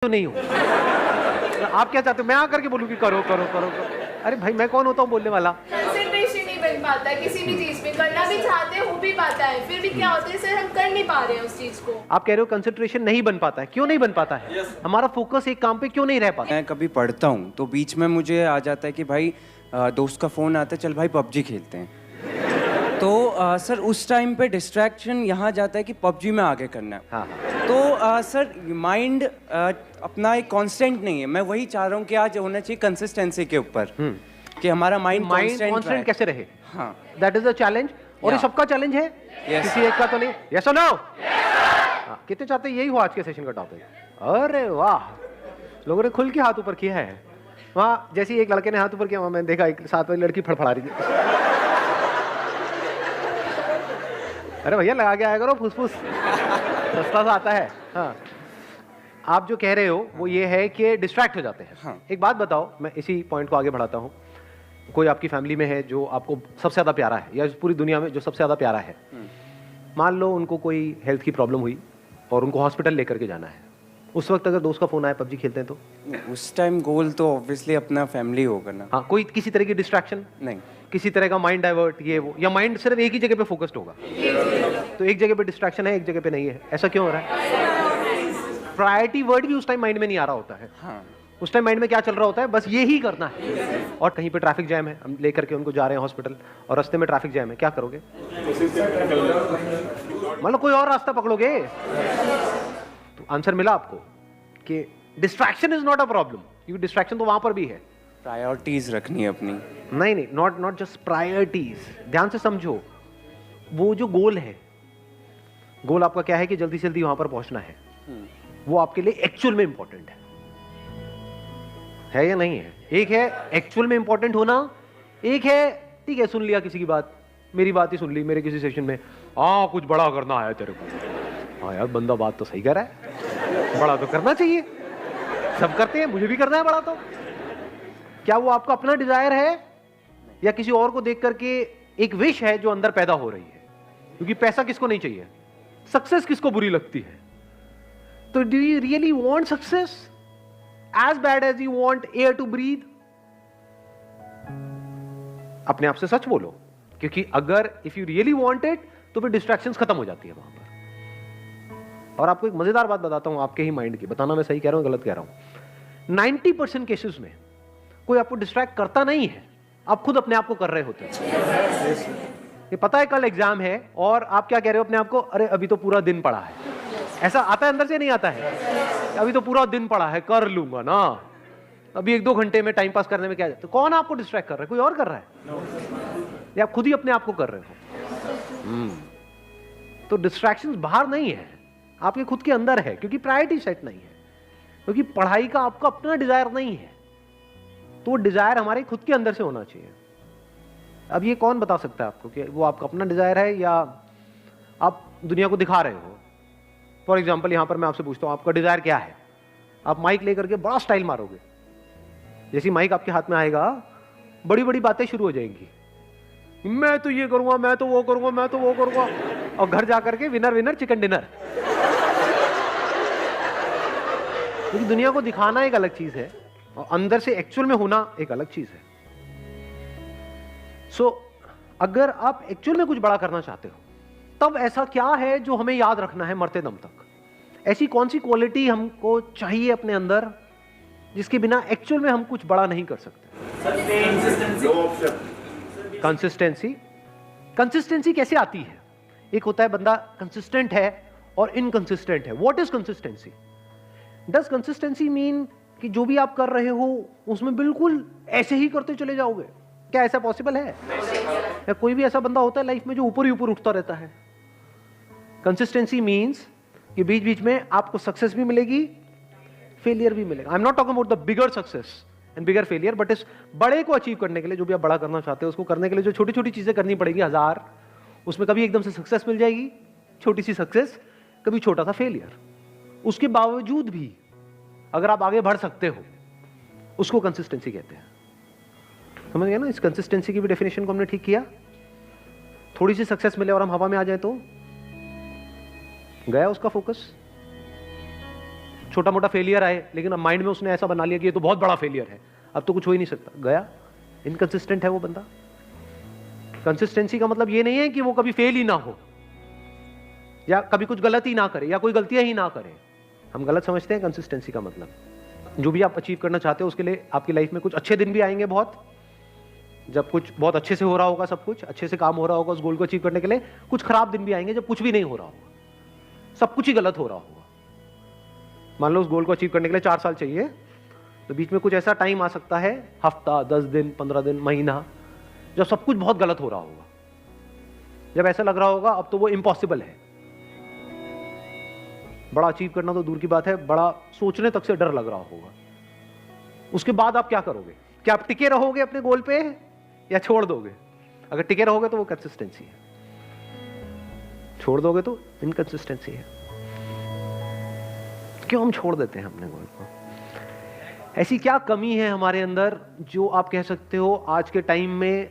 तो नहीं हूँ। आप क्या चाहते हो मैं आकर के बोलूँ कि करो करो करो करो? अरे भाई मैं कौन होता हूँ बोलने वाला? कंसंट्रेशन नहीं बन पाता है किसी भी चीज में, करना भी चाहते हैं हो भी पाता है, फिर भी क्या होता है सर हम कर नहीं पा रहे हैं उस चीज को। आप कह रहे हो कंसंट्रेशन नहीं बन पाता है, क्यों नहीं बन पाता है? हमारा फोकस एक काम पे क्यों नहीं रह पाता? मैं कभी पढ़ता हूँ तो बीच में मुझे आ जाता है कि भाई दोस्त का फ़ोन आता है, चल भाई पबजी खेलते हैं। तो सर उस टाइम पे डिस्ट्रैक्शन यहाँ जाता है कि पबजी में आगे करना है। हाँ हाँ। तो सर माइंड अपना एक कांस्टेंट नहीं है। मैं वही चाह रहा हूँ कि आज होना चाहिए कंसिस्टेंसी के ऊपर कि हमारा माइंड कांस्टेंट कैसे रहे? हाँ, दैट इज द चैलेंज। और ये Yeah. सबका चैलेंज है, Yes. किसी एक का तो नहीं। यस और नो? कितने चाहते हैं यही हो आज के सेशन का टॉपिक? अरे वाह, लोगों ने खुल के हाथ ऊपर किया है। वहाँ जैसे ही एक लड़के ने हाथ ऊपर किया, वहाँ मैंने देखा एक साथ वाली लड़की फड़फड़ा रही थी। अरे भैया लगा के आया करो, फुसफुस सस्ता सा आता है। हाँ, आप जो कह रहे हो वो ये है कि डिस्ट्रैक्ट हो जाते हैं। हाँ। एक बात बताओ, मैं इसी पॉइंट को आगे बढ़ाता हूँ। कोई आपकी फैमिली में है जो आपको सबसे ज़्यादा प्यारा है, या इस पूरी दुनिया में जो सबसे ज़्यादा प्यारा है, मान लो उनको कोई हेल्थ की प्रॉब्लम हुई और उनको हॉस्पिटल लेकर के जाना है, उस वक्त अगर दोस्त का फ़ोन आए पबजी खेलते हैं तो? उस टाइम गोल तो ऑब्वियसली अपना फैमिली होगा ना। हाँ, कोई किसी तरह की डिस्ट्रैक्शन नहीं, किसी तरह का माइंड डाइवर्ट ये वो, या माइंड सिर्फ एक ही जगह पे फोकस्ड होगा? तो एक जगह पे डिस्ट्रैक्शन है, एक जगह पे नहीं है, ऐसा क्यों हो रहा है? प्रायोरिटी वर्ड भी उस टाइम माइंड में नहीं आ रहा होता है। हाँ, उस टाइम माइंड में क्या चल रहा होता है? बस ये ही करना है। और कहीं पे ट्रैफिक जैम है, हम लेकर के उनको जा रहे हैं हॉस्पिटल और रास्ते में ट्रैफिक जैम है, क्या करोगे? मतलब कोई और रास्ता पकड़ोगे? तो आंसर मिला आपको कि distraction is not a problem, क्योंकि डिस्ट्रैक्शन तो वहां पर भी है। प्रायोरिटीज रखनी है अपनी। नहीं नहीं, नॉट जस्ट प्रायोरिटीज। ध्यान से समझो, वो जो गोल है, गोल आपका क्या है कि जल्दी से जल्दी वहां पर पहुंचना है, वो आपके लिए एक्चुअल में इंपॉर्टेंट है या नहीं है? एक है एक्चुअल में इंपॉर्टेंट होना, एक है ठीक है सुन लिया किसी की बात, मेरी बात ही सुन ली मेरे किसी सेशन में, हाँ कुछ बड़ा करना है तेरे को। हाँ यार बंदा बात तो सही कर रहा है, बड़ा तो करना चाहिए, सब करते हैं, मुझे भी करना है बड़ा। तो क्या वो आपका अपना डिजायर है या किसी और को देख करके एक विश है जो अंदर पैदा हो रही है? क्योंकि पैसा किसको नहीं चाहिए, सक्सेस किसको बुरी लगती है? तो do you really want success as bad as you want air to breathe? अपने आप से सच बोलो, क्योंकि अगर if you really want it तो फिर डिस्ट्रैक्शंस खत्म हो जाती है वहां पर। और आपको एक मजेदार बात बताता हूं आपके ही माइंड की, बताना मैं सही कह रहा हूं गलत कह रहा हूं। 90% केसेस में कोई आपको डिस्ट्रैक्ट करता नहीं है, आप खुद अपने आप को कर रहे होते हैं। ये पता है कल एग्जाम है और आप क्या कह रहे हो अपने आप को, अरे अभी तो पूरा दिन पड़ा है। ऐसा आता है अंदर से, नहीं आता है? अभी तो पूरा दिन पड़ा है, कर लूंगा ना, अभी 1-2 घंटे में टाइम पास करने में क्या। तो कौन आपको डिस्ट्रैक्ट कर रहा है? कोई और कर रहा है या आप खुद ही अपने आप को कर रहे हो? तो डिस्ट्रैक्शंस बाहर नहीं है, आपके खुद के अंदर है, क्योंकि प्रायोरिटी सेट नहीं है, क्योंकि पढ़ाई का आपका अपना डिजायर नहीं है। तो डिजायर हमारे खुद के अंदर से होना चाहिए। अब ये कौन बता सकता है आपको कि वो आपका अपना डिजायर है या आप दुनिया को दिखा रहे हो? फॉर एग्जाम्पल यहां पर मैं आपसे पूछता हूं आपका डिजायर क्या है? आप माइक लेकर के बड़ा स्टाइल मारोगे, जैसी माइक आपके हाथ में आएगा बड़ी बड़ी बातें शुरू हो जाएंगी, मैं तो ये करूंगा, मैं तो वो करूंगा, मैं तो वो करूंगा, और घर जाकर के विनर विनर चिकन डिनर। क्योंकि दुनिया को दिखाना एक अलग चीज है और अंदर से एक्चुअल में होना एक अलग चीज है। सो अगर आप एक्चुअल में कुछ बड़ा करना चाहते हो, तब ऐसा क्या है जो हमें याद रखना है मरते दम तक? ऐसी कौन सी क्वालिटी हमको चाहिए अपने अंदर जिसके बिना एक्चुअल में हम कुछ बड़ा नहीं कर सकते? कंसिस्टेंसी। कंसिस्टेंसी कैसे आती है? एक होता है बंदा कंसिस्टेंट है और इनकंसिस्टेंट है। What is consistency? Does consistency mean कि जो भी आप कर रहे हो उसमें बिल्कुल ऐसे ही करते चले जाओगे? क्या ऐसा पॉसिबल है? या कोई भी ऐसा बंदा होता है लाइफ में जो ऊपर ही ऊपर उठता रहता है? कंसिस्टेंसी मीन्स कि बीच बीच में आपको सक्सेस भी मिलेगी, फेलियर भी मिलेगा। I am not talking about the bigger success and bigger failure, but इस बड़े को अचीव करने के लिए, जो भी आप बड़ा करना चाहते हो उसको करने के लिए जो छोटी छोटी चीजें करनी पड़ेगी 1000, उसमें कभी एकदम से सक्सेस मिल जाएगी, छोटी सी सक्सेस, कभी छोटा सा फेलियर। उसके बावजूद भी अगर आप आगे बढ़ सकते हो, उसको कंसिस्टेंसी कहते हैं। समझ गया ना? इस कंसिस्टेंसी की भी डेफिनेशन को हमने ठीक किया। थोड़ी सी सक्सेस मिले और हम हवा में आ जाए तो गया उसका फोकस। छोटा मोटा फेलियर आए, लेकिन अब माइंड में उसने ऐसा बना लिया कि ये तो बहुत बड़ा फेलियर है, अब तो कुछ हो ही नहीं सकता, गया। इनकंसिस्टेंट है वो बंदा। कंसिस्टेंसी का मतलब ये नहीं है कि वो कभी फेल ही ना हो या कभी कुछ गलत ही ना करे या कोई गलतियां ही ना करे। हम गलत समझते हैं कंसिस्टेंसी का मतलब। जो भी आप अचीव करना चाहते हो उसके लिए आपकी लाइफ में कुछ अच्छे दिन भी आएंगे, बहुत, जब कुछ बहुत अच्छे से हो रहा होगा, सब कुछ अच्छे से काम हो रहा होगा उस गोल को अचीव करने के लिए। कुछ खराब दिन भी आएंगे जब कुछ भी नहीं हो रहा होगा, सब कुछ ही गलत हो रहा होगा। मान लो उस गोल को अचीव करने के लिए 4 साल चाहिए, तो बीच में कुछ ऐसा टाइम आ सकता है, हफ्ता, 10 दिन, 15 दिन, महीना, जब सब कुछ बहुत गलत हो रहा होगा, जब ऐसा लग रहा होगा अब तो वो इम्पॉसिबल है। बड़ा अचीव करना तो दूर की बात है, बड़ा सोचने तक से डर लग रहा होगा। उसके बाद आप क्या करोगे? क्या आप टिके रहोगे अपने गोल पे या छोड़ दोगे? अगर टिके रहोगे तो वो कंसिस्टेंसी है, छोड़ दोगे तो इनकंसिस्टेंसी है। क्यों हम छोड़ देते हैं अपने गोल को? ऐसी क्या कमी है हमारे अंदर जो आप कह सकते हो आज के टाइम में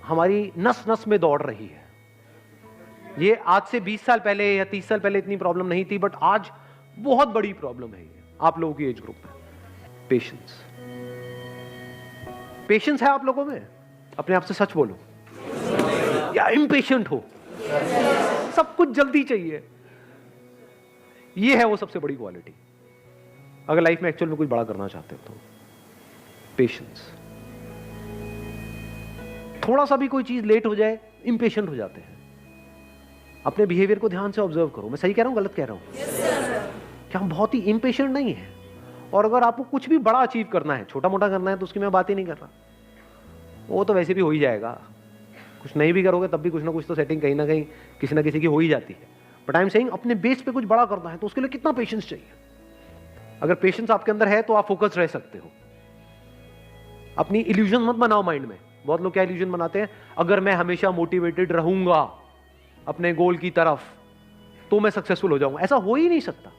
हमारी नस नस में दौड़ रही है? ये आज से 20 साल पहले या 30 साल पहले इतनी प्रॉब्लम नहीं थी, बट आज बहुत बड़ी प्रॉब्लम है ये आप लोगों की एज ग्रुप में। पेशेंस। पेशेंस है आप लोगों में? अपने आप से सच बोलो, या इम्पेशेंट हो? सब कुछ जल्दी चाहिए। ये है वो सबसे बड़ी क्वालिटी अगर लाइफ में एक्चुअल में कुछ बड़ा करना चाहते हो तो। पेशेंस। थोड़ा सा भी कोई चीज लेट हो जाए इम्पेशेंट हो जाते हैं। अपने बिहेवियर को ध्यान से ऑब्जर्व करो, मैं सही कह रहा हूं गलत कह रहा हूं? क्या हम बहुत ही इम्पेशेंट नहीं है? और अगर आपको कुछ भी बड़ा अचीव करना है, छोटा मोटा करना है, तो उसकी मैं बात ही नहीं कर रहा, वो तो वैसे भी हो ही जाएगा। कुछ नहीं भी करोगे तब भी कुछ ना कुछ तो सेटिंग कहीं ना कहीं किसी ना किसी की हो ही जाती है। बट आई एम सेइंग अपने बेस पे कुछ बड़ा करना है तो उसके लिए कितना पेशेंस चाहिए? अगर पेशेंस आपके अंदर है तो आप फोकस रह सकते हो। अपनी इल्यूजन मत बनाओ माइंड में। बहुत लोग क्या इल्यूजन बनाते हैं, अगर मैं हमेशा मोटिवेटेड रहूंगा अपने गोल की तरफ तो मैं सक्सेसफुल हो जाऊंगा। ऐसा हो ही नहीं सकता।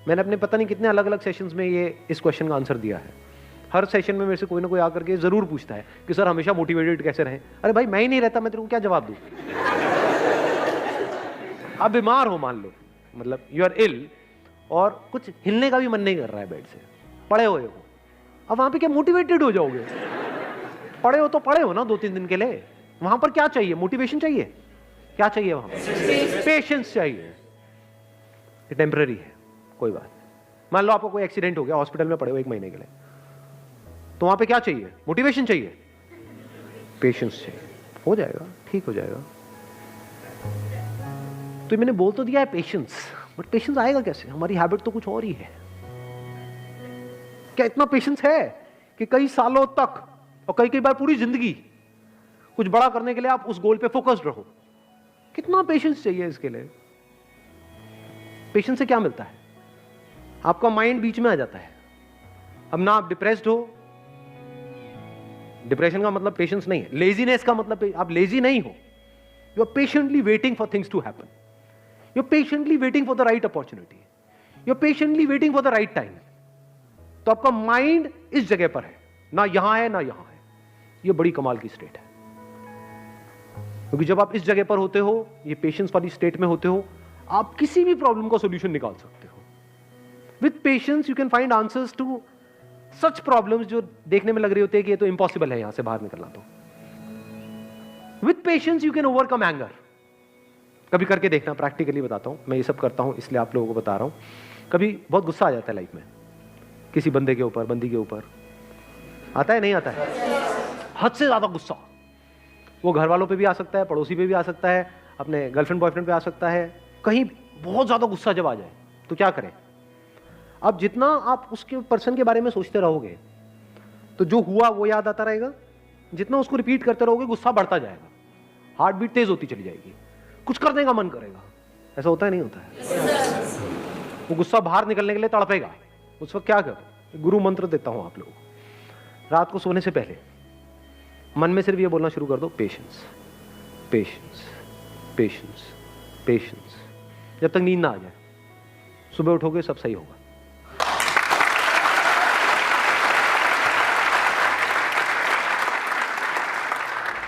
मैंने अपने पता नहीं कितने अलग अलग सेशंस में ये इस क्वेश्चन का आंसर दिया है। हर सेशन में मेरे से कोई ना कोई आकर के जरूर पूछता है कि सर हमेशा मोटिवेटेड कैसे रहें? अरे भाई मैं ही नहीं रहता, मैं तेरे को क्या जवाब दूं? आप बीमार हो मान लो, मतलब यू आर इल और कुछ हिलने का भी मन नहीं कर रहा है बेड से, पड़े हुए हो, अब वहां पे क्या मोटिवेटेड हो जाओगे? पड़े हो तो पड़े हो ना 2-3 दिन के लिए। वहां पर क्या चाहिए? मोटिवेशन चाहिए? क्या चाहिए वहां पर? पेशेंस चाहिए। टेम्पररी है, कोई बात। मान लो आपको कोई एक्सीडेंट हो गया, हॉस्पिटल में पड़े हो 1 महीने के लिए, तो वहां पे क्या चाहिए? मोटिवेशन चाहिए? पेशेंस चाहिए। हो जाएगा, ठीक हो जाएगा। तो मैंने बोल तो दिया है पेशेंस, बट पेशेंस आएगा कैसे? हमारी हैबिट तो कुछ और ही है। क्या इतना पेशेंस है कि कई सालों तक और कई बार पूरी जिंदगी कुछ बड़ा करने के लिए आप उस गोल पे फोकस्ड रहो? कितना पेशेंस चाहिए इसके लिए? पेशेंस से क्या मिलता है? आपका माइंड बीच में आ जाता है। अब ना आप डिप्रेस्ड हो, डिप्रेशन का मतलब पेशेंस नहीं है। लेजीनेस का मतलब आप लेजी नहीं हो, you are patiently waiting for things to happen, you are patiently waiting for the right opportunity, you are patiently waiting for the right time. तो आपका माइंड इस जगह पर है, ना यहां है ना यहां है। यह बड़ी कमाल की स्टेट है, क्योंकि जब आप इस जगह पर होते हो, ये पेशेंस वाली स्टेट में होते हो, आप किसी भी प्रॉब्लम का सॉल्यूशन निकाल सकते हो। With patience you can find answers to such problems जो देखने में लग रही होती है कि ये तो इम्पॉसिबल है यहां से बाहर निकलना। तो with patience you can overcome anger. कभी करके देखना, प्रैक्टिकली बताता हूं, मैं ये सब करता हूं इसलिए आप लोगों को बता रहा हूं। कभी बहुत गुस्सा आ जाता है लाइफ में, किसी बंदे के ऊपर, बंदी के ऊपर आता है, नहीं आता है? हद से ज्यादा गुस्सा। वो घर वालों पे भी आ सकता है, पड़ोसी पे भी आ सकता है, अपने गर्लफ्रेंड बॉयफ्रेंड पे आ सकता है। कहीं बहुत ज्यादा गुस्सा जब आ जाए तो क्या करें? अब जितना आप उसके पर्सन के बारे में सोचते रहोगे तो जो हुआ वो याद आता रहेगा। जितना उसको रिपीट करते रहोगे गुस्सा बढ़ता जाएगा, हार्ट बीट तेज होती चली जाएगी, कुछ करने का मन करेगा। ऐसा होता है नहीं होता है? वो गुस्सा बाहर निकलने के लिए तड़पेगा। उस वक्त क्या करो? गुरु मंत्र देता हूं आप लोगों को। रात को सोने से पहले मन में सिर्फ ये बोलना शुरू कर दो, पेशेंस पेशेंस पेशेंस पेशेंस, जब तक नींद ना आ जाए। सुबह उठोगे सब सही होगा।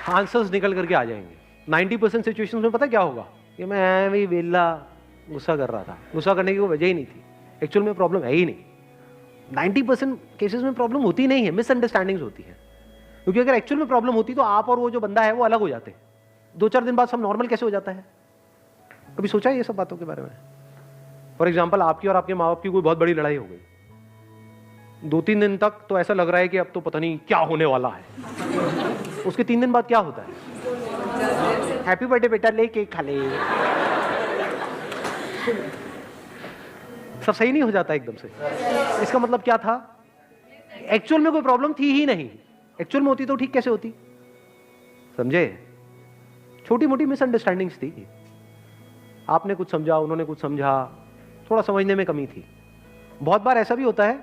आंसर्स निकल करके आ जाएंगे। 90% सिचुएशंस में पता क्या होगा कि मैं भी वेला गुस्सा कर रहा था। गुस्सा करने की कोई वजह ही नहीं थी। एक्चुअल में प्रॉब्लम है ही नहीं। 90% केसेस में प्रॉब्लम होती नहीं है, मिसअंडरस्टैंडिंग्स होती है। क्योंकि अगर एक्चुअल में प्रॉब्लम होती तो आप और वो जो बंदा है वो अलग हो जाते। 2-4 दिन बाद सब नॉर्मल कैसे हो जाता है? कभी सोचा है ये सब बातों के बारे में? फॉर एग्जाम्पल, आपकी और आपके माँ बाप की कोई बहुत बड़ी लड़ाई हो गई, 2-3 दिन तक तो ऐसा लग रहा है कि अब तो पता नहीं क्या होने वाला है। उसके 3 दिन बाद क्या होता है? हैप्पी बर्थडे बेटा, ले केक खा ले। सब सही नहीं हो जाता एकदम से। इसका मतलब क्या था? एक्चुअल में कोई प्रॉब्लम थी ही नहीं। एक्चुअल में होती तो ठीक कैसे होती? समझे? छोटी मोटी मिसअंडरस्टैंडिंग्स थी। आपने कुछ समझा, उन्होंने कुछ समझा, थोड़ा समझने में कमी थी। बहुत बार ऐसा भी होता है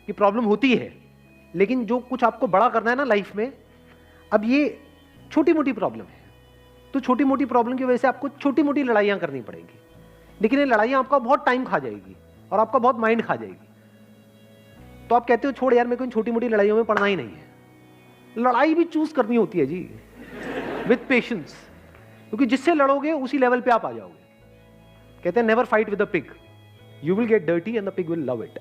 कि प्रॉब्लम होती है, लेकिन जो कुछ आपको बड़ा करना है ना लाइफ में, अब ये छोटी मोटी प्रॉब्लम है, तो छोटी मोटी प्रॉब्लम की वजह से आपको छोटी मोटी लड़ाइयां करनी पड़ेंगी। लेकिन ये लड़ाइयां आपका बहुत टाइम खा जाएगी और आपका बहुत माइंड खा जाएगी। तो आप कहते हो छोड़ यार, मेरे को इन छोटी मोटी लड़ाइयों में पड़ना ही नहीं है। लड़ाई भी चूज करनी होती है जी, विथ पेशेंस, क्योंकि जिससे लड़ोगे उसी लेवल पे आप आ जाओगे। कहते हैं never fight with a pig, you will get dirty and the pig will love it.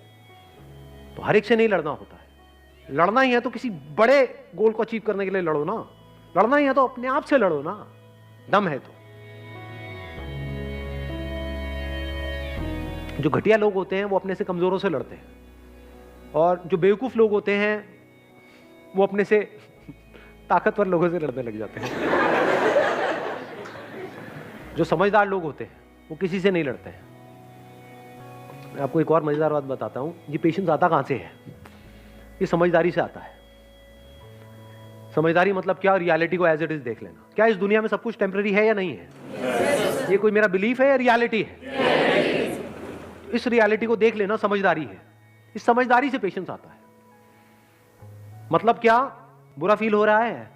तो हर एक से नहीं लड़ना होता है। लड़ना ही है तो किसी बड़े गोल को अचीव करने के लिए लड़ो ना। लड़ना ही है तो अपने आप से लड़ो ना, दम है तो। जो घटिया लोग होते हैं वो अपने से कमजोरों से लड़ते हैं, और जो बेवकूफ लोग होते हैं वो अपने से ताकतवर लोगों से लड़ने लग जाते हैं। जो समझदार लोग होते हैं वो किसी से नहीं लड़ते हैं। मैं आपको एक और मजेदार बात बताता हूं। ये पेशेंस आता कहां से है? ये समझदारी से आता है। समझदारी मतलब क्या? रियलिटी को एज इट इज देख लेना। क्या इस दुनिया में सब कुछ टेम्पररी है या नहीं है? ये कोई मेरा बिलीफ है या रियलिटी है? इस रियलिटी को देख लेना समझदारी है। इस समझदारी से पेशेंस आता है। मतलब क्या? बुरा फील हो रहा है,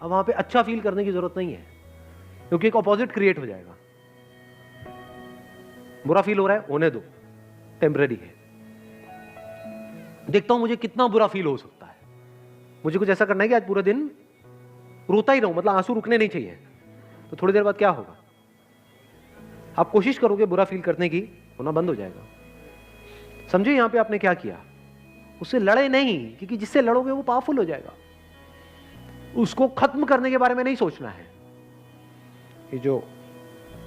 अब वहां पे अच्छा फील करने की जरूरत नहीं है, क्योंकि एक ऑपोजिट क्रिएट हो जाएगा। बुरा फील हो रहा है, होने दो, टेम्पररी है। देखता हूं मुझे कितना बुरा फील हो सकता है। मुझे कुछ ऐसा करना है कि आज पूरा दिन रोता ही रहूं, मतलब आंसू रुकने नहीं चाहिए। तो थोड़ी देर बाद क्या होगा? आप कोशिश करोगे बुरा फील करने की, होना बंद हो जाएगा। समझे यहां पे आपने क्या किया? उससे लड़े नहीं, क्योंकि जिससे लड़ोगे वो पावरफुल हो जाएगा। उसको खत्म करने के बारे में नहीं सोचना है। ये जो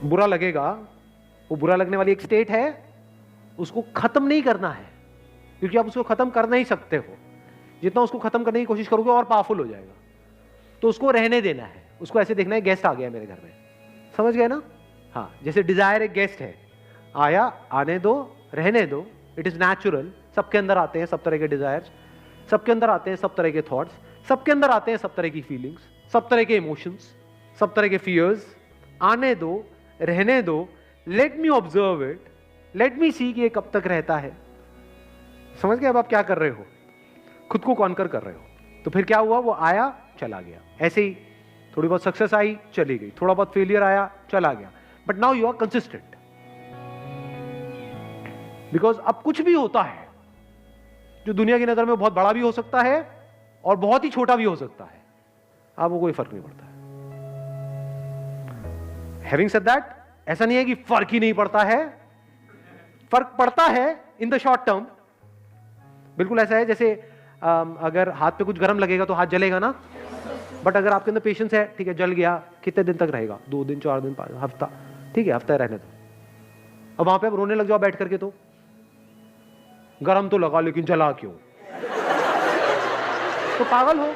बुरा लगेगा, वो बुरा लगने वाली एक स्टेट है, उसको खत्म नहीं करना है, क्योंकि आप उसको खत्म कर नहीं सकते हो। जितना उसको खत्म करने की कोशिश करोगे और पावरफुल हो जाएगा। तो उसको रहने देना है। उसको ऐसे देखना है, गेस्ट आ गया मेरे घर में, समझ गए ना? हाँ, जैसे डिजायर एक गेस्ट है, आया, आने दो, रहने दो, इट इज नेचुरल। सबके अंदर आते हैं सब तरह के डिजायर्स, सबके अंदर आते हैं सब तरह के थॉट्स, सबके अंदर आते हैं सब तरह की फीलिंग्स, सब तरह के इमोशंस, सब तरह के फियर्स। आने दो, रहने दो, let me observe it, let me see कि ये कब तक रहता है। समझ गए अब आप क्या कर रहे हो? खुद को कॉन्कर कर रहे हो। तो फिर क्या हुआ? वो आया, चला गया। ऐसे ही थोड़ी बहुत सक्सेस आई, चली गई, थोड़ा बहुत फेलियर आया, चला गया। But now you are consistent, because अब कुछ भी होता है जो दुनिया की नजर में बहुत बड़ा भी हो सकता है और बहुत ही छोटा भी हो सकता है, आपको कोई फर्क नहीं पड़ता है। हैविंग सेड दैट, ऐसा नहीं है कि फर्क ही नहीं पड़ता है, फर्क पड़ता है इन द शॉर्ट टर्म। बिल्कुल ऐसा है जैसे अगर हाथ पे कुछ गर्म लगेगा तो हाथ जलेगा ना, बट अगर आपके अंदर पेशेंस है, ठीक है जल गया, कितने दिन तक रहेगा? 2 दिन, 4 दिन, 5 हफ्ता, ठीक है हफ्ता रहने दो। अब वहां पे आप रोने लग जाओ बैठ करके, तो गरम तो लगा लेकिन जला क्यों? तो पागल हो।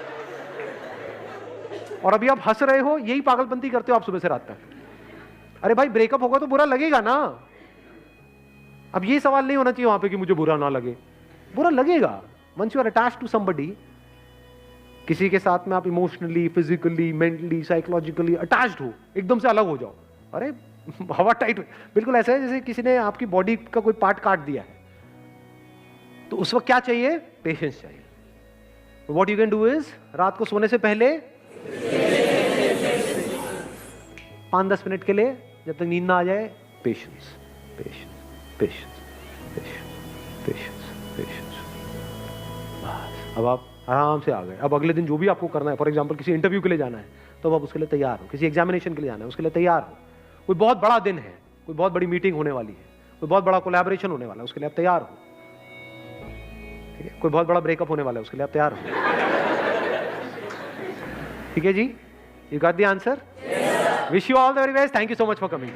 और अभी आप हंस रहे हो, यही पागलपंती करते हो आप सुबह से रात तक। अरे भाई ब्रेकअप होगा तो बुरा लगेगा ना। अब ये सवाल नहीं होना चाहिए वहां पे कि मुझे बुरा ना लगे। बुरा लगेगा। Once you are attached to somebody, किसी के साथ में आप emotionally, physically, mentally, psychologically attached हो, एकदम से अलग हो जाओ, अरे हवा टाइट। बिल्कुल ऐसा है जैसे किसी ने आपकी बॉडी का कोई पार्ट काट दिया है, तो उस वक्त क्या चाहिए? पेशेंस चाहिए। What you can do is, रात को सोने से पहले 5-10 मिनट के लिए, जब तक नींद ना आ जाए, patience, patience, patience, patience, patience, patience. बस अब आप आराम से आ गए। अब अगले दिन जो भी आपको करना है, फॉर एग्जांपल किसी इंटरव्यू के लिए जाना है, तो आप उसके लिए तैयार हो। किसी एग्जामिनेशन के लिए जाना है, उसके लिए तैयार हो। कोई बहुत बड़ा दिन है, कोई बहुत बड़ी मीटिंग होने वाली है, कोई बहुत बड़ा कोलैबोरेशन होने वाला है, उसके लिए आप तैयार हो। ठीक है, कोई बहुत बड़ा ब्रेकअप होने वाला है, उसके लिए आप तैयार हो। ठीक है जी, you got the answer? Wish you all the very best, thank you so much for coming.